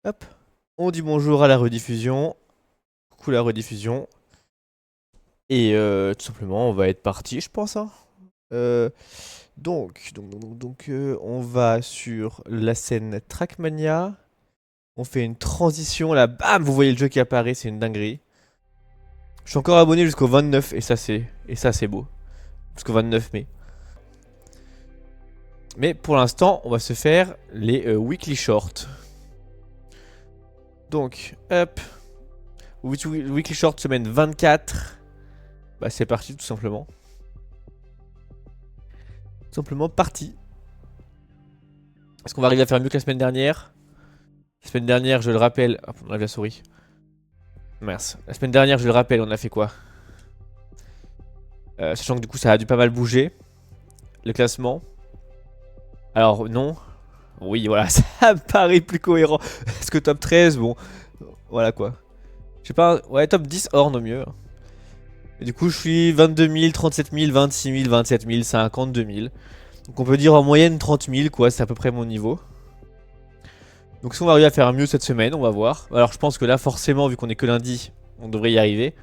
Hop, on dit bonjour à la rediffusion. Coucou la rediffusion. Et tout simplement, on va être parti, je pense. Hein. Euh, on va sur la scène Trackmania. On fait une transition là, bam, vous voyez le jeu qui apparaît, c'est une dinguerie. Je suis encore abonné jusqu'au 29 et ça c'est beau. Jusqu'au 29 mai. Mais pour l'instant, on va se faire les weekly shorts. Donc, hop. Weekly short semaine 24. Bah c'est parti tout simplement. Tout simplement parti. Est-ce qu'on va arriver à faire mieux que la semaine dernière? La semaine dernière, je le rappelle... Hop, on enlève la souris. Mince. La semaine dernière, je le rappelle, on a fait quoi? Sachant que du coup, ça a dû pas mal bouger. Le classement. Alors, non. Oui, voilà, ça me paraît plus cohérent. Est-ce que top 13, bon... Voilà quoi. Je sais pas... Ouais, top 10, Horn au mieux. Et du coup, je suis 22 000, 37 000, 26 000, 27 000, 52 000. Donc on peut dire en moyenne 30 000 quoi, c'est à peu près mon niveau. Donc si on va arriver à faire mieux cette semaine, on va voir. Alors je pense que là forcément, vu qu'on est que lundi, on devrait y arriver.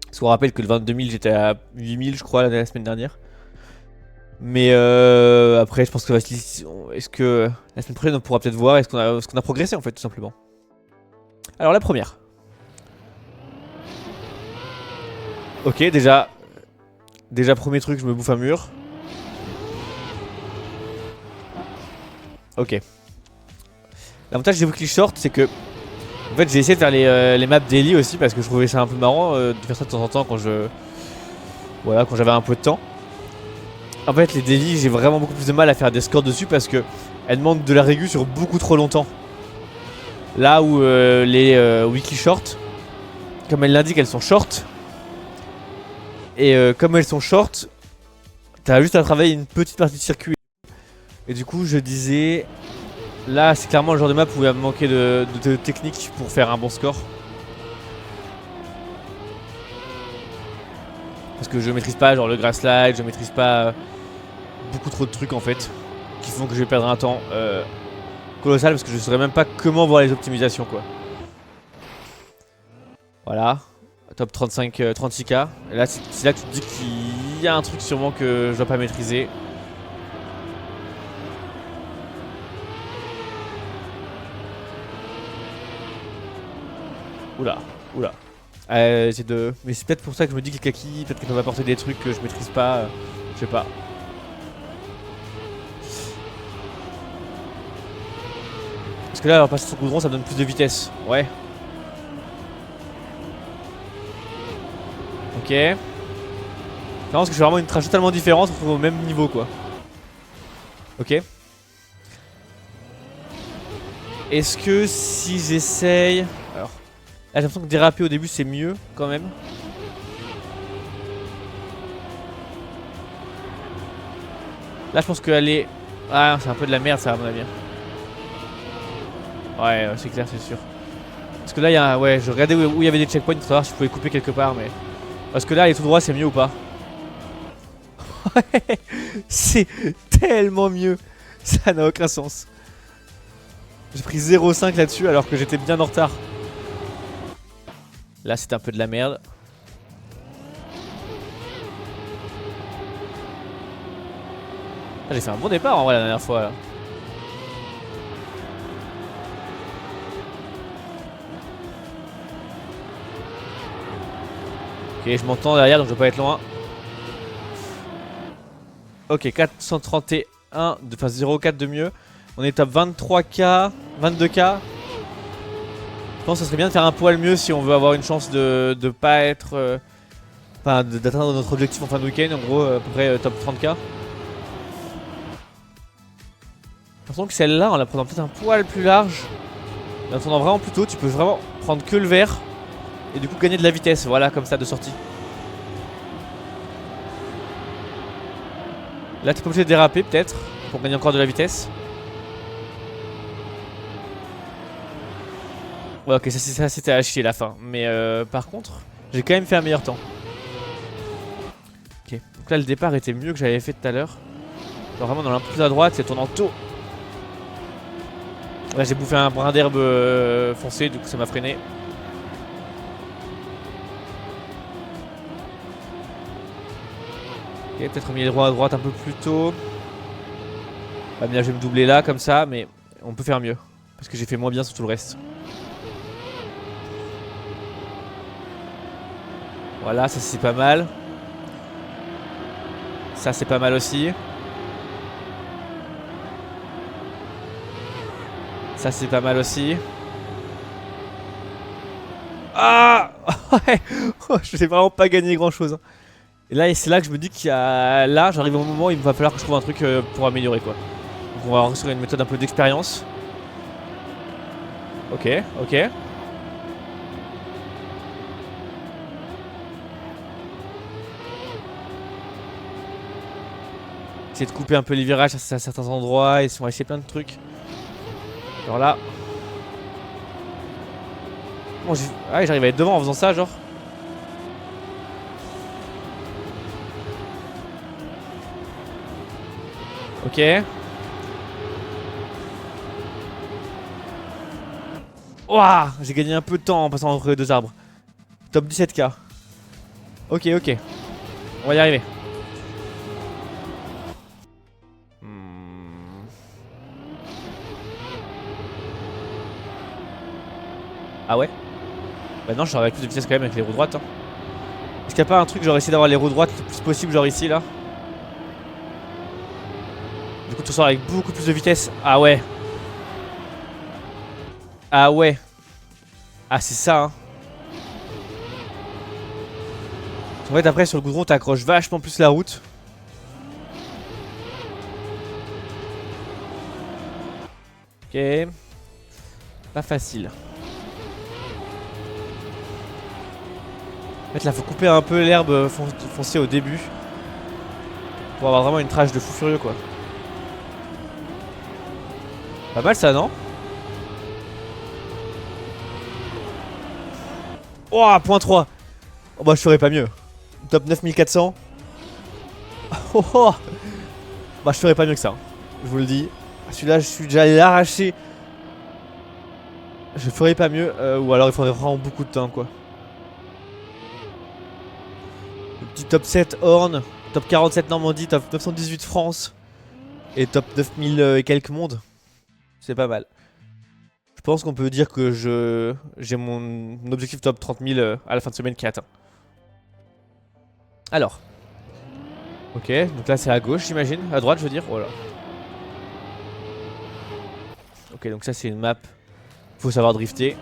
Parce qu'on rappelle que le 22 000 j'étais à 8 000 je crois la semaine dernière. Mais après je pense que est-ce que la semaine prochaine on pourra peut-être voir est-ce qu'on a progressé en fait tout simplement. Alors la première. Ok déjà premier truc, je me bouffe un mur. Ok. L'avantage des weekly shorts, c'est que en fait j'ai essayé de faire les maps daily aussi parce que je trouvais ça un peu marrant de faire ça de temps en temps quand quand j'avais un peu de temps. En fait les daily j'ai vraiment beaucoup plus de mal à faire des scores dessus parce que elles demandent de la régu sur beaucoup trop longtemps. Là où les weekly shorts, comme elles l'indiquent, elles sont short. Et comme elles sont short, t'as juste à travailler une petite partie de circuit. Et du coup je disais... Là c'est clairement le genre de map où il va me manquer de technique pour faire un bon score. Parce que je maîtrise pas genre le grass slide, je maîtrise pas beaucoup trop de trucs en fait. Qui font que je vais perdre un temps colossal parce que je saurais même pas comment voir les optimisations quoi. Voilà. Top 35, 36k. Et là c'est là que tu te dis qu'il y a un truc sûrement que je dois pas maîtriser. Oula, oula. Mais c'est peut-être pour ça que je me dis que les kakis, peut-être qu'ils peuvent apporter des trucs que je maîtrise pas. Je sais pas. Parce que là, alors passer sur goudron, ça me donne plus de vitesse. Ouais. Ok. Je pense que je fais vraiment une trace totalement différente, on se retrouve au même niveau quoi. Ok. Est-ce que si j'essaye... Alors... Là j'ai l'impression que déraper au début c'est mieux quand même. Là je pense qu'aller... Ah c'est un peu de la merde ça à mon avis. Ouais c'est clair c'est sûr. Parce que là il y a... Ouais je regardais où il y avait des checkpoints pour savoir si je pouvais couper quelque part mais... Parce que là aller tout droit c'est mieux ou pas? Ouais c'est tellement mieux. Ça n'a aucun sens. J'ai pris 0,5 là-dessus alors que j'étais bien en retard. Là c'est un peu de la merde. J'ai fait un bon départ en vrai la dernière fois là. Ok je m'entends derrière donc je dois pas être loin. Ok 431, enfin 0,4 de mieux. On est top 23k, 22k. Je pense que ça serait bien de faire un poil mieux si on veut avoir une chance de pas être... Enfin d'atteindre notre objectif en fin de week-end, en gros à peu près top 30k. J'ai l'impression que celle-là, en la prenant peut-être un poil plus large, en attendant vraiment plus tôt, tu peux vraiment prendre que le vert et du coup gagner de la vitesse, voilà comme ça de sortie. Là t'es pas obligé de déraper peut-être pour gagner encore de la vitesse. Ouais ok ça c'était à chier la fin. Mais par contre j'ai quand même fait un meilleur temps. Ok donc là le départ était mieux que j'avais fait tout à l'heure. Genre vraiment dans l'impulse à droite c'est tournant tôt. Là j'ai bouffé un brin d'herbe foncé, du coup ça m'a freiné. Ok, peut-être remis les droits à droite un peu plus tôt. Ah, mais là je vais me doubler là comme ça, mais on peut faire mieux. Parce que j'ai fait moins bien sur tout le reste. Voilà, ça c'est pas mal. Ça c'est pas mal aussi. Ça c'est pas mal aussi. Ah ouais. Je n'ai vraiment pas gagné grand chose. Et là c'est là que je me dis qu'il y a... Là j'arrive au moment où il va falloir que je trouve un truc pour améliorer quoi. Donc on va rentrer sur une méthode un peu d'expérience. Ok, ok. Essayer de couper un peu les virages à certains endroits et on va essayer plein de trucs. Alors là. Bon, ah ouais, j'arrive à être devant en faisant ça, genre. Ok. Ouah, j'ai gagné un peu de temps en passant entre les deux arbres. Top 17k. Ok, ok. On va y arriver. Ah ouais? Bah non, je serais avec plus de vitesse quand même avec les roues droites. Hein. Est-ce qu'il n'y a pas un truc, genre essayer d'avoir les roues droites le plus possible, genre ici là? Du coup, tu sors avec beaucoup plus de vitesse. Ah ouais. Ah ouais. Ah, c'est ça, hein. En fait, après, sur le goudron, t'accroches vachement plus la route. Ok. Pas facile. En fait, là, faut couper un peu l'herbe foncée au début. Pour avoir vraiment une trace de fou furieux, quoi. Pas mal, ça, non? Oh, point 3. Oh, bah, je ferais pas mieux. Top 9400. Oh, oh. Bah, je ferais pas mieux que ça. Hein. Je vous le dis. Celui-là, je suis déjà allé l'arracher. Je ferais pas mieux. Ou alors, il faudrait vraiment beaucoup de temps, quoi. Le petit top 7 Horn. Top 47 Normandie. Top 918 France. Et top 9000 et quelques mondes. C'est pas mal. Je pense qu'on peut dire que j'ai mon objectif top 30 000 à la fin de semaine qui est atteint. Alors. Ok, donc là c'est à gauche j'imagine. À droite je veux dire. Voilà. Ok, donc ça c'est une map. Faut savoir drifter.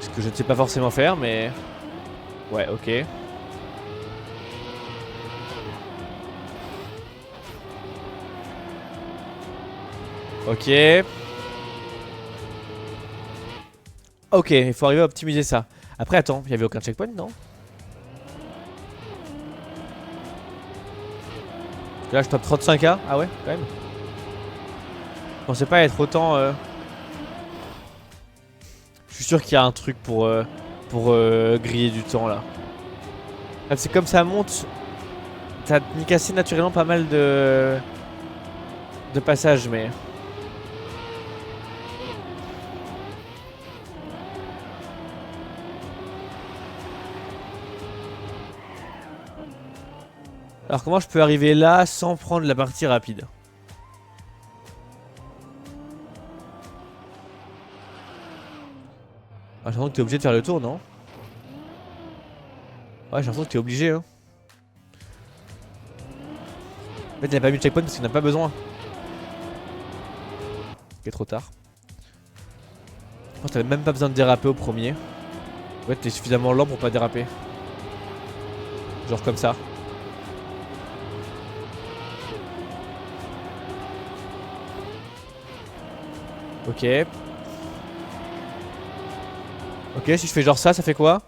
Ce que je ne sais pas forcément faire mais... Ouais, ok. Ok. Ok, il faut arriver à optimiser ça. Après, attends, il y avait aucun checkpoint, non? Là, je top 35k. Ah ouais, quand même. Je pensais pas être autant... Je suis sûr qu'il y a un truc pour griller du temps, là. C'est comme ça monte. T'as cassé naturellement pas mal de passages, mais... Alors comment je peux arriver là sans prendre la partie rapide? Ah, j'ai l'impression que t'es obligé de faire le tour, non? Ouais, j'ai l'impression que t'es obligé, hein. En fait, il a pas mis de checkpoint parce qu'il n'a pas besoin. Ok, trop tard. Je pense que t'avais même pas besoin de déraper au premier. Ouais, t'es suffisamment lent pour pas déraper. Genre comme ça. Ok. Ok, si je fais genre ça fait quoi?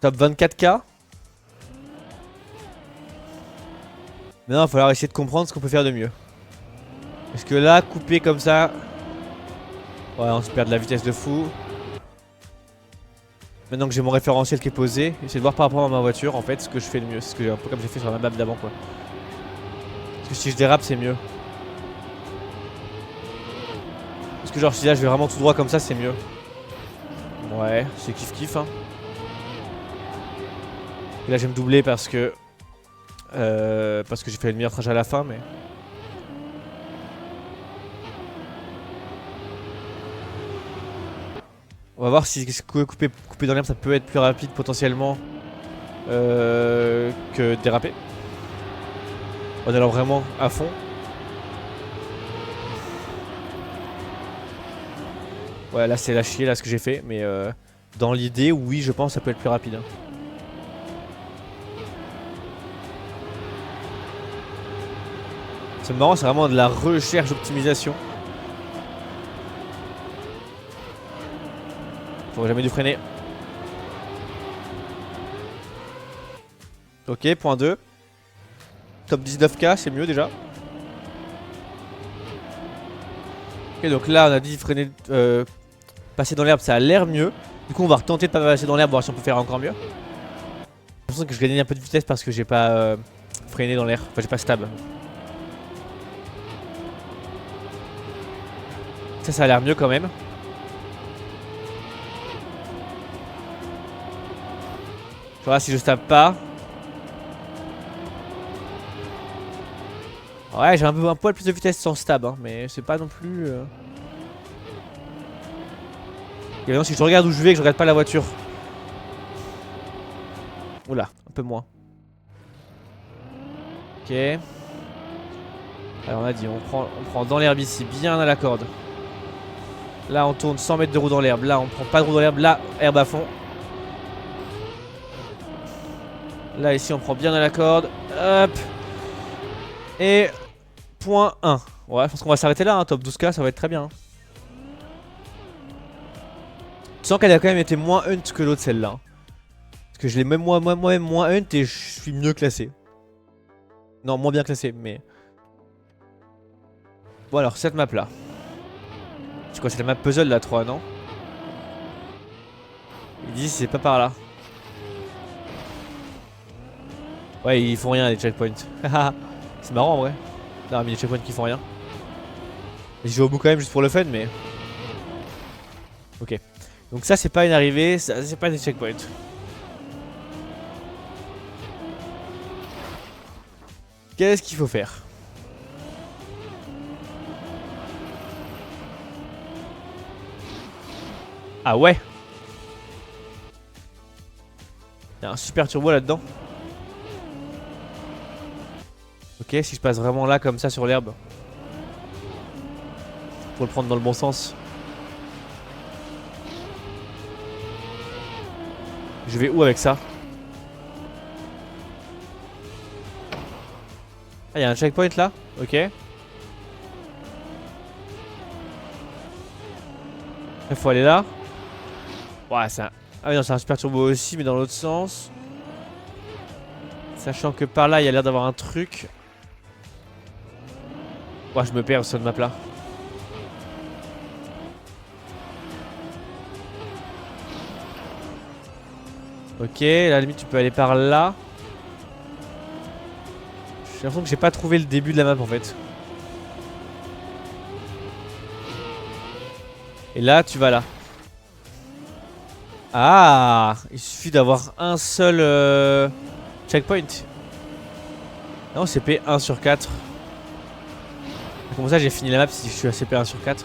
Top 24k. Maintenant, il va falloir essayer de comprendre ce qu'on peut faire de mieux. Parce que là, couper comme ça... Ouais, on se perd de la vitesse de fou. Maintenant que j'ai mon référentiel qui est posé, essayer de voir par rapport à ma voiture, en fait, ce que je fais de mieux. C'est ce que un peu comme j'ai fait sur la map d'avant, quoi. que si je dérape c'est mieux. Parce que genre si là je vais vraiment tout droit comme ça c'est mieux. Ouais, c'est kiff kiff hein. Et là je vais me doubler parce que j'ai fait le meilleur trajet à la fin mais... On va voir si couper dans l'herbe ça peut être plus rapide potentiellement que déraper. En allant vraiment à fond. Ouais là c'est la chier là ce que j'ai fait mais dans l'idée oui je pense que ça peut être plus rapide hein. C'est marrant, c'est vraiment de la recherche d'optimisation. Faut jamais dû freiner. Ok, point 2. Top 19k, c'est mieux déjà. Ok, donc là on a dit freiner, passer dans l'herbe, ça a l'air mieux. Du coup on va retenter de pas passer dans l'herbe, voir si on peut faire encore mieux. J'ai l'impression que je gagnais un peu de vitesse parce que j'ai pas freiné dans l'air. Enfin j'ai pas stab. Ça a l'air mieux quand même. Je vois si je stab pas. Ouais, j'ai un poil plus de vitesse sans stab, hein, mais c'est pas non plus... Et maintenant, si je regarde où je vais et que je regarde pas la voiture. Oula, un peu moins. Ok. Alors on a dit, on prend dans l'herbe ici, bien à la corde. Là on tourne 100 mètres de roue dans l'herbe. Là on prend pas de roue dans l'herbe. Là, herbe à fond. Là ici on prend bien à la corde. Hop. Et point 1. Ouais, je pense qu'on va s'arrêter là, hein. Top 12k, ça va être très bien. Tu sens qu'elle a quand même été moins hunt que l'autre celle-là. Parce que je l'ai même moi-même moins hunt et je suis mieux classé. Non, moins bien classé, mais... Bon alors, cette map là. C'est quoi, c'est la map puzzle la 3, non? Ils disent c'est pas par là. Ouais, ils font rien les checkpoints. C'est marrant en vrai. Non, mais les checkpoints qui font rien. Je joue au bout quand même juste pour le fun, mais... Ok. Donc ça, c'est pas une arrivée, ça c'est pas des checkpoints. Qu'est-ce qu'il faut faire? Ah ouais. Il y a un super turbo là-dedans. Ok, si je passe vraiment là comme ça sur l'herbe. Faut le prendre dans le bon sens. Je vais où avec ça? Ah, il y a un checkpoint là? Ok. Il faut aller là. Ouais, c'est un... Ah oui, non, c'est un super turbo aussi, mais dans l'autre sens. Sachant que par là, il y a l'air d'avoir un truc. Ouais, je me perds sur de map là. Ok, à la limite, tu peux aller par là. J'ai l'impression que j'ai pas trouvé le début de la map en fait. Et là, tu vas là. Ah, il suffit d'avoir un seul checkpoint. Non, CP 1 sur 4. Comment ça j'ai fini la map si je suis à CP 1 sur 4?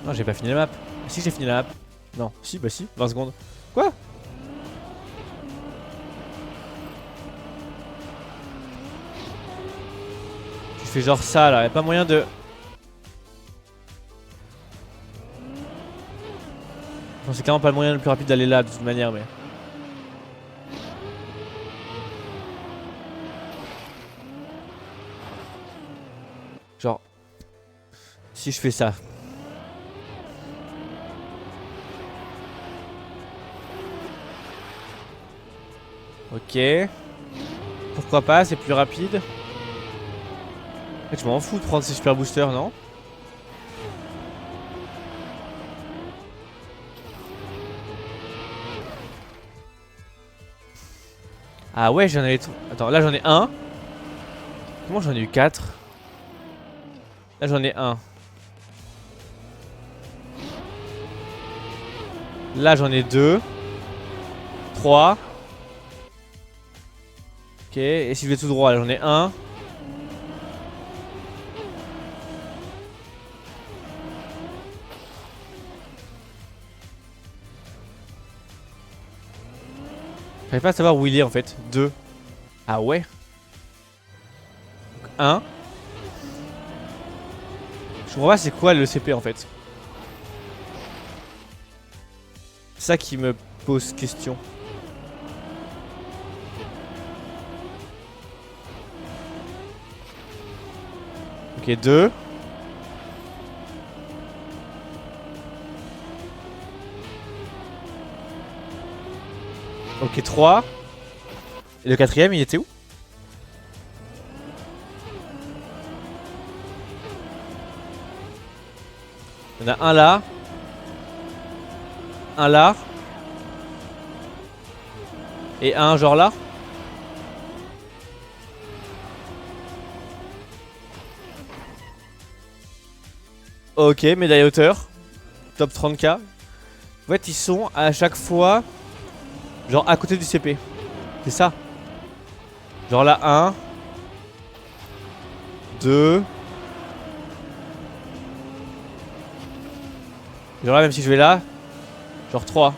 Non, j'ai pas fini la map. Si, j'ai fini la map. Non, si, bah si, 20 secondes. Quoi? Tu fais genre ça là, y'a pas moyen de... Non, c'est clairement pas le moyen le plus rapide d'aller là de toute manière, mais... Genre... Si je fais ça... Ok. Pourquoi pas, c'est plus rapide. En fait, je m'en fous de prendre ces super boosters, non? Ah ouais, j'en avais... Attends, là j'en ai un. Comment j'en ai eu 4? Là j'en ai un. Là j'en ai 2. 3. Ok, et si je vais tout droit, là j'en ai un. J'arrive pas à savoir où il est en fait. 2. Ah ouais. 1. Je comprends pas c'est quoi le CP en fait. C'est ça qui me pose question. Ok, 2. Ok, 3. Et le quatrième, il était où? Il y en a un là. Un là. Et un genre là. Ok, médaille hauteur. Top 30k. En fait, ils sont à chaque fois genre à côté du CP. C'est ça. Genre là, 1. 2. Genre là, même si je vais là. Genre 3.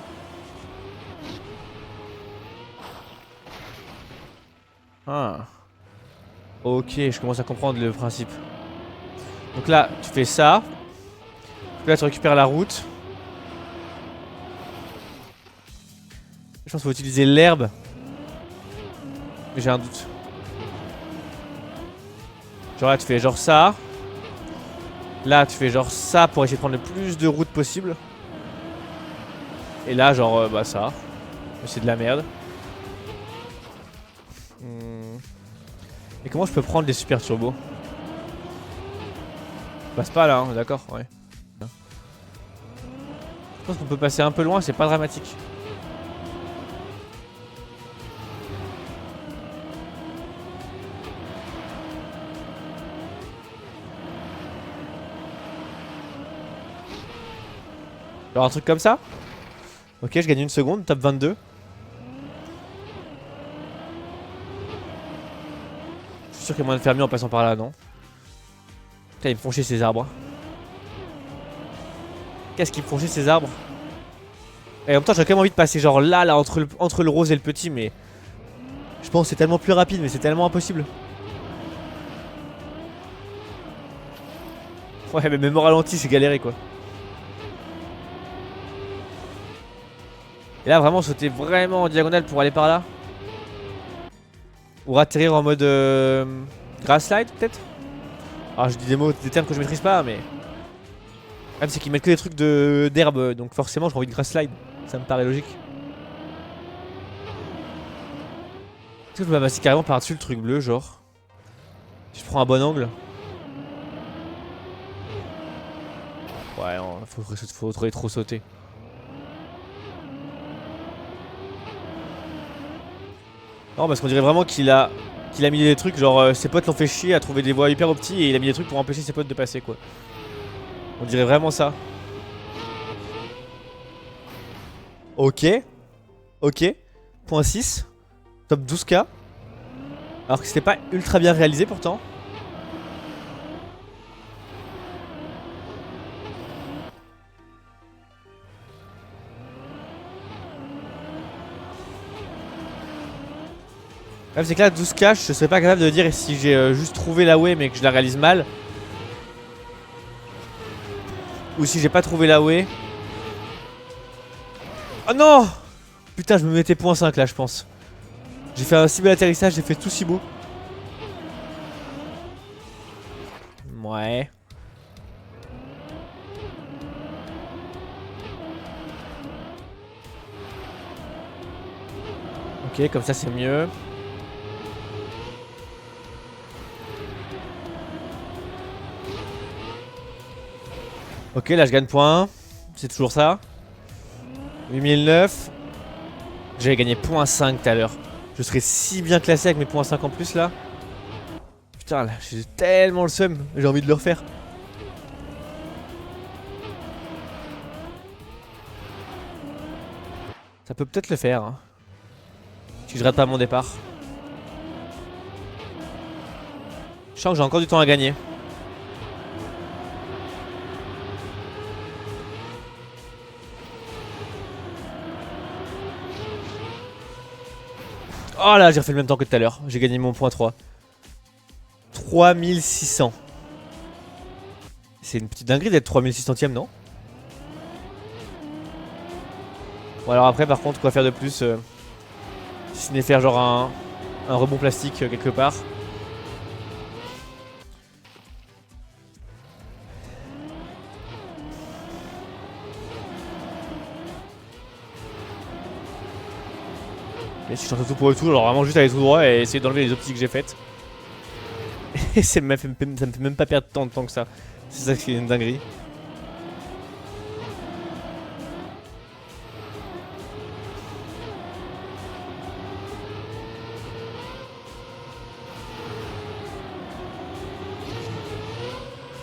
Ah. Ok, je commence à comprendre le principe. Donc là, tu fais ça. Là, tu récupères la route. Je pense qu'il faut utiliser l'herbe. Mais j'ai un doute. Genre là, tu fais genre ça. Là, tu fais genre ça pour essayer de prendre le plus de route possible. Et là, genre, bah ça. C'est de la merde. Et comment je peux prendre des super turbos? Passe pas là, hein, d'accord, ouais. Je pense qu'on peut passer un peu loin, c'est pas dramatique. Genre un truc comme ça. Ok, je gagne une seconde, top 22. Je suis sûr qu'il y a moyen de faire mieux en passant par là, non? Putain, ils me font chier ces arbres. Qu'est-ce qu'ils me font chier ces arbres? Et en même temps, j'ai quand même envie de passer genre là, entre le rose et le petit, mais... Je pense que c'est tellement plus rapide, mais c'est tellement impossible. Ouais, mais même au ralenti, c'est galéré, quoi. Et là, vraiment, sauter vraiment en diagonale pour aller par là. Ou atterrir en mode... grass slide, peut-être. Alors, je dis des termes que je maîtrise pas, mais... Le problème, c'est qu'ils mettent que des trucs d'herbe, donc forcément, j'ai envie de grass slide. Ça me paraît logique. Est-ce que je peux passer carrément par-dessus le truc bleu, genre? Si je prends un bon angle. Ouais, non, faudrait trop sauter. Non, parce qu'on dirait vraiment qu'il a mis des trucs, genre ses potes l'ont fait chier à trouver des voies hyper opti et il a mis des trucs pour empêcher ses potes de passer, quoi. On dirait vraiment ça. Ok. Ok. Point 6. Top 12k. Alors que c'était pas ultra bien réalisé pourtant. Le problème c'est que là 12k je serais pas capable de dire si j'ai juste trouvé la way mais que je la réalise mal. Ou si j'ai pas trouvé la way. Oh non! Putain je me mettais point 5 là je pense. J'ai fait un si bel atterrissage, j'ai fait tout si beau. Ouais. Ok, comme ça c'est mieux. Ok, là je gagne point. C'est toujours ça. 8009. J'avais gagné point 5 tout à l'heure. Je serais si bien classé avec mes points 5 en plus là. Putain là, j'ai tellement le seum, j'ai envie de le refaire. Ça peut peut-être le faire. Hein. Si je rate pas mon départ. Je sens que j'ai encore du temps à gagner. Oh là, j'ai refait le même temps que tout à l'heure. J'ai gagné mon point 3. 3600. C'est une petite dinguerie d'être 3600ème, non? Bon alors après par contre quoi faire de plus si ce n'est faire genre un rebond plastique quelque part. Et si je tente tout pour le tout, alors vraiment juste aller tout droit et essayer d'enlever les optiques que j'ai faites. Et ça me fait même pas perdre tant de temps que ça. C'est ça qui est une dinguerie.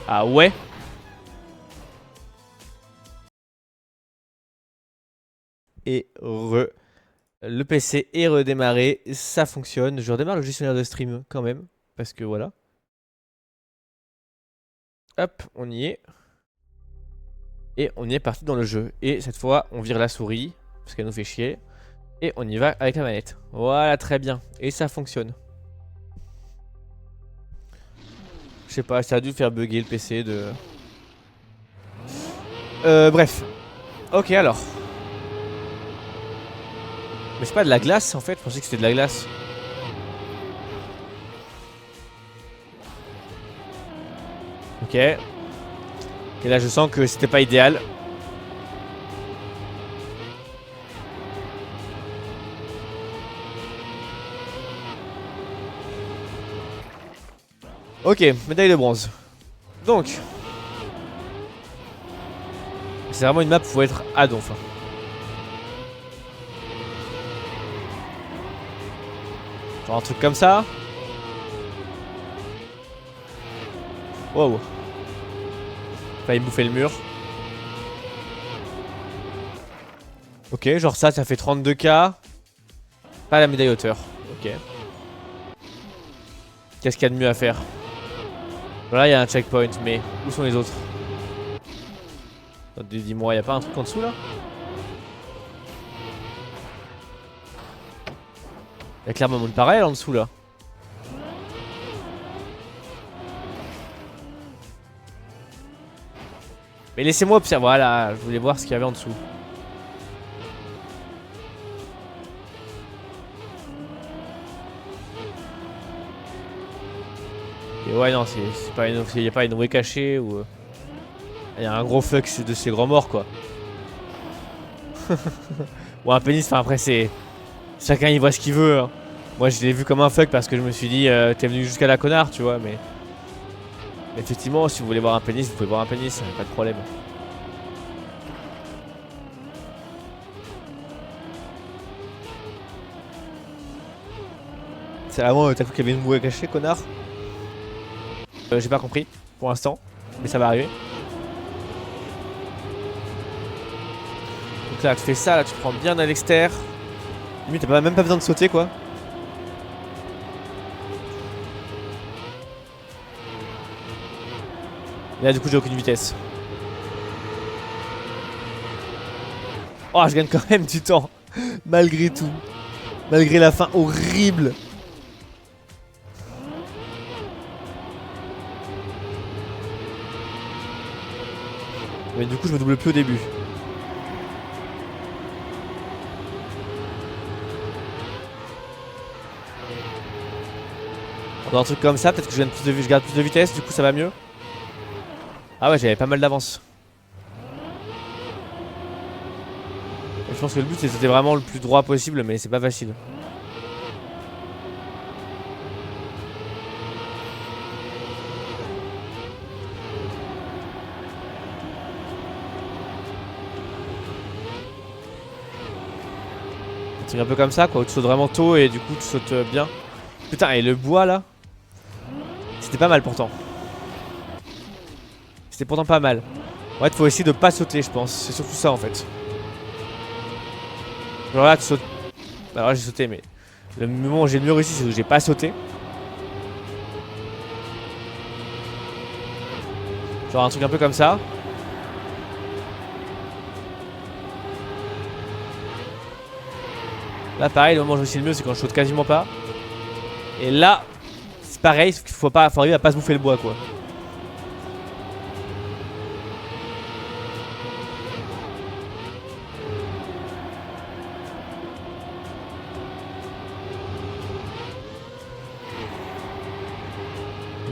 Ah ouais. Et le PC est redémarré, ça fonctionne. Je redémarre le gestionnaire de stream quand même, parce que voilà. Hop, on y est. Et on y est parti dans le jeu. Et cette fois, on vire la souris, parce qu'elle nous fait chier. Et on y va avec la manette. Voilà, très bien. Et ça fonctionne. Je sais pas, ça a dû faire bugger le PC de... bref. Ok, alors. Mais c'est pas de la glace en fait, je pensais que c'était de la glace. Ok. Et là je sens que c'était pas idéal. Ok, médaille de bronze. Donc. C'est vraiment une map où il faut être à donf. Genre un truc comme ça. Wow. Failli bouffer le mur. Ok, genre ça fait 32K. Pas la médaille hauteur. Ok. Qu'est-ce qu'il y a de mieux à faire? Voilà, il y a un checkpoint, mais où sont les autres? Dis-moi, il y a pas un truc en dessous là? Il y a clairement une pareil en dessous là. Mais laissez-moi observer, voilà, je voulais voir ce qu'il y avait en dessous. Et ouais non, c'est pas une, y a pas une way cachée ou... Il y a un gros fuck de ces grands morts quoi. Bon un pénis, enfin après c'est... Chacun y voit ce qu'il veut hein. Moi je l'ai vu comme un fuck parce que je me suis dit t'es venu jusqu'à la connard tu vois mais... Effectivement si vous voulez voir un pénis vous pouvez voir un pénis, pas de problème. C'est vraiment t'as cru qu'il y avait une bouée cachée connard? J'ai pas compris pour l'instant mais ça va arriver. Donc là tu fais ça, là tu prends bien à l'extérieur. Limite t'as même pas besoin de sauter quoi. Et là du coup j'ai aucune vitesse. Oh je gagne quand même du temps. Malgré tout. Malgré la fin horrible. Mais du coup je me double plus au début. Dans un truc comme ça, peut-être que je garde plus de vitesse, du coup ça va mieux. Ah ouais, j'avais pas mal d'avance. Je pense que le but c'était vraiment le plus droit possible, mais c'est pas facile. Un truc un peu comme ça quoi, où tu sautes vraiment tôt et du coup tu sautes bien. Putain, et le bois là, c'était pas mal pourtant. C'était pourtant pas mal. Ouais, faut essayer de pas sauter, je pense. C'est surtout ça en fait. Genre là, tu sautes. Alors là, j'ai sauté, mais le moment où j'ai le mieux réussi, c'est où j'ai pas sauté. Genre un truc un peu comme ça. Là, pareil, le moment où je réussis le mieux, c'est quand je saute quasiment pas. Et là, c'est pareil, faut arriver à pas se bouffer le bois quoi.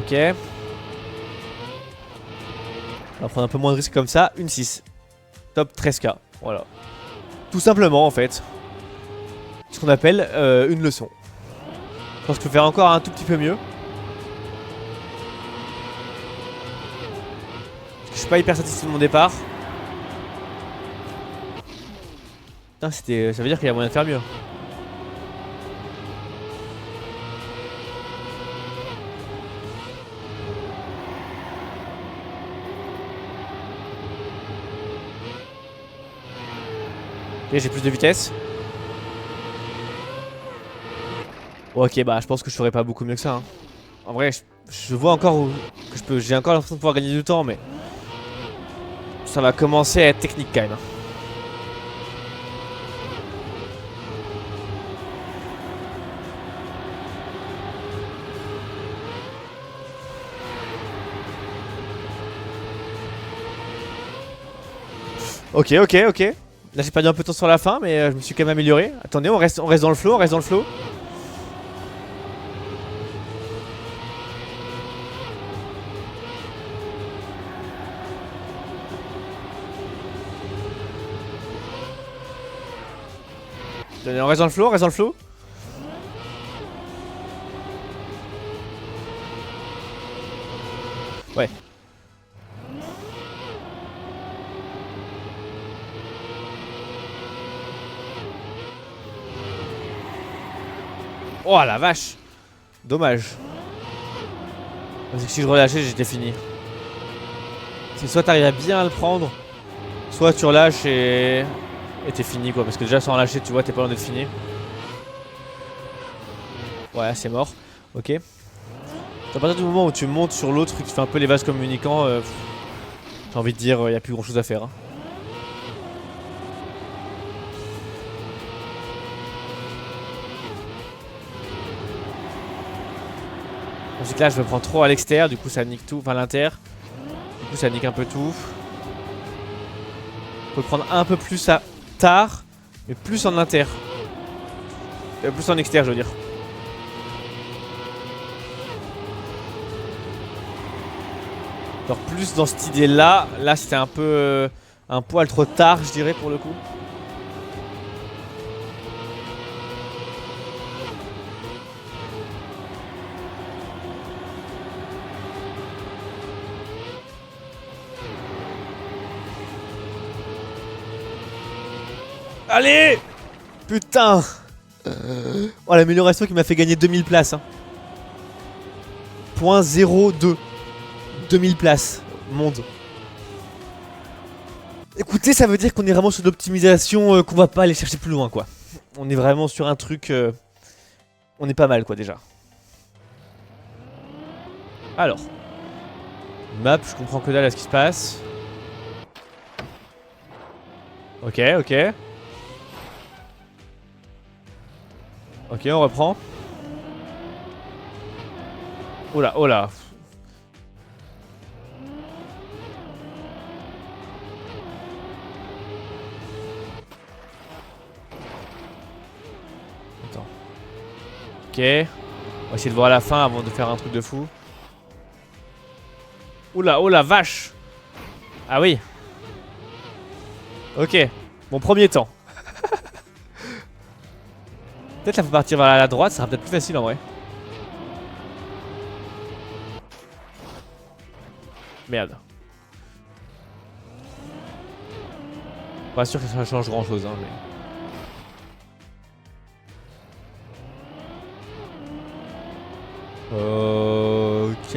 Ok. On va prendre un peu moins de risques comme ça. Une 6. Top 13k. Voilà. Tout simplement en fait. Ce qu'on appelle une leçon. Je pense que je peux faire encore un tout petit peu mieux. Parce que je suis pas hyper satisfait de mon départ. Putain, ça veut dire qu'il y a moyen de faire mieux. Ok, j'ai plus de vitesse. Ok, bah je pense que je ferais pas beaucoup mieux que ça. Hein. En vrai, je vois encore que je peux. J'ai encore l'impression de pouvoir gagner du temps, mais ça va commencer à être technique quand même. Ok, ok, ok. Là j'ai perdu un peu de temps sur la fin, mais je me suis quand même amélioré. Attendez, on reste dans le flow, on reste dans le flow. Attendez, on reste dans le flow, on reste dans le flow. Ouais. Oh la vache. Dommage. Parce que si je relâchais, j'étais fini. C'est soit t'arrives à bien le prendre, soit tu relâches et t'es fini quoi. Parce que déjà sans relâcher, tu vois, t'es pas loin d'être fini. Ouais, c'est mort. Ok. À partir du moment où tu montes sur l'autre, que tu fais un peu les vases communicants, j'ai envie de dire, y a plus grand chose à faire. Hein. Donc là, je me prends trop à l'extérieur, du coup ça nique tout, enfin l'inter. Du coup ça nique un peu tout. On peut prendre un peu plus à tard, mais plus en inter. Plus en extérieur, je veux dire. Genre plus dans cette idée là. Là c'était un peu un poil trop tard je dirais pour le coup. Allez. Putain. Oh l'amélioration qui m'a fait gagner 2000 places hein. .02 2000 places monde. Écoutez, ça veut dire qu'on est vraiment sur l'optimisation, qu'on va pas aller chercher plus loin quoi. On est vraiment sur un truc on est pas mal quoi déjà. Alors map, je comprends que dalle à ce qui se passe. Ok, ok. Ok, on reprend. Oh là, oh là. Attends. Ok. On va essayer de voir la fin avant de faire un truc de fou. Oula, oh la vache. Ah oui. Ok. Mon premier temps. Peut-être là faut partir vers la droite, ça sera peut-être plus facile en vrai. Merde. Pas sûr que ça change grand chose hein mais... Ok.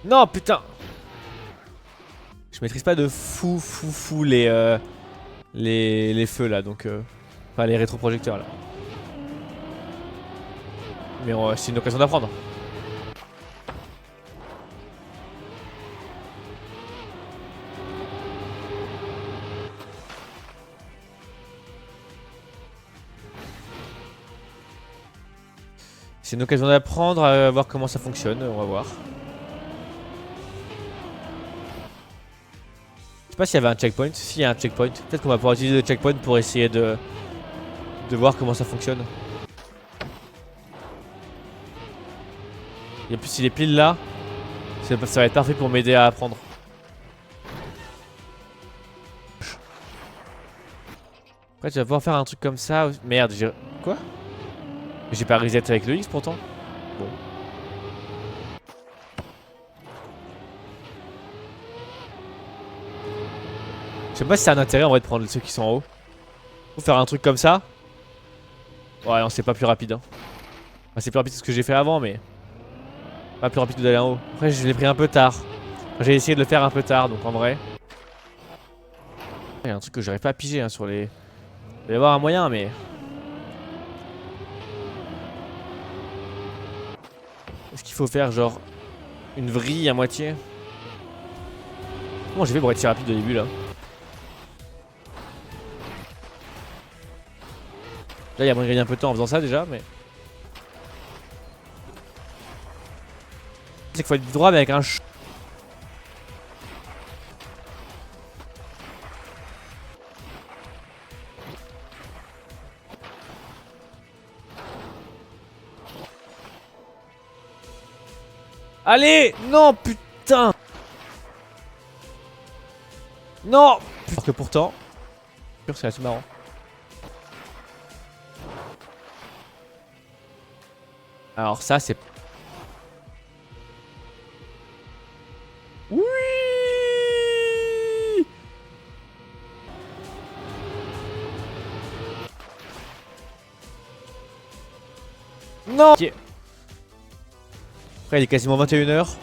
Non, putain. Je maîtrise pas de fou les feux là, donc enfin les rétroprojecteurs là. Mais c'est une occasion d'apprendre. C'est une occasion d'apprendre à voir comment ça fonctionne, on va voir. Je sais pas s'il y avait un checkpoint. S'il y a un checkpoint, peut-être qu'on va pouvoir utiliser le checkpoint pour essayer de voir comment ça fonctionne. Et en plus, s'il est pile là, ça va être parfait pour m'aider à apprendre. Après, tu vas pouvoir faire un truc comme ça. Merde, j'ai. Quoi? J'ai pas reset avec le X pourtant. Bon. Je sais pas si c'est un intérêt en vrai de prendre ceux qui sont en haut. Faut faire un truc comme ça. Ouais, non, c'est pas plus rapide. Hein. Enfin, c'est plus rapide que ce que j'ai fait avant, mais. Pas plus rapide que d'aller en haut. Après, je l'ai pris un peu tard. J'ai essayé de le faire un peu tard, donc en vrai. Il y a un truc que j'arrive pas à piger hein, sur les. Il va y avoir un moyen, mais. Est-ce qu'il faut faire genre une vrille à moitié? Comment j'ai fait pour être si rapide au début là? Là, il y a moyen de gagner un peu de temps en faisant ça déjà, mais. C'est qu'il faut être droit mais avec un ch. Allez! Non, putain! Non! Alors que pourtant. C'est assez marrant. Alors ça c'est... Oui! Non! Okay. Après il est quasiment 21 h.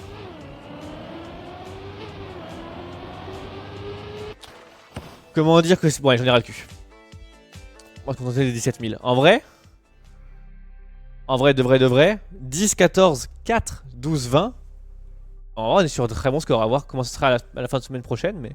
Comment dire que c'est... Bon allez, j'en ai ras le cul. On va se contenter des 17 000. En vrai, de vrai, 10, 14, 4, 12, 20. En vrai, on est sur de très bons scores. À voir comment ce sera à la fin de semaine prochaine, mais...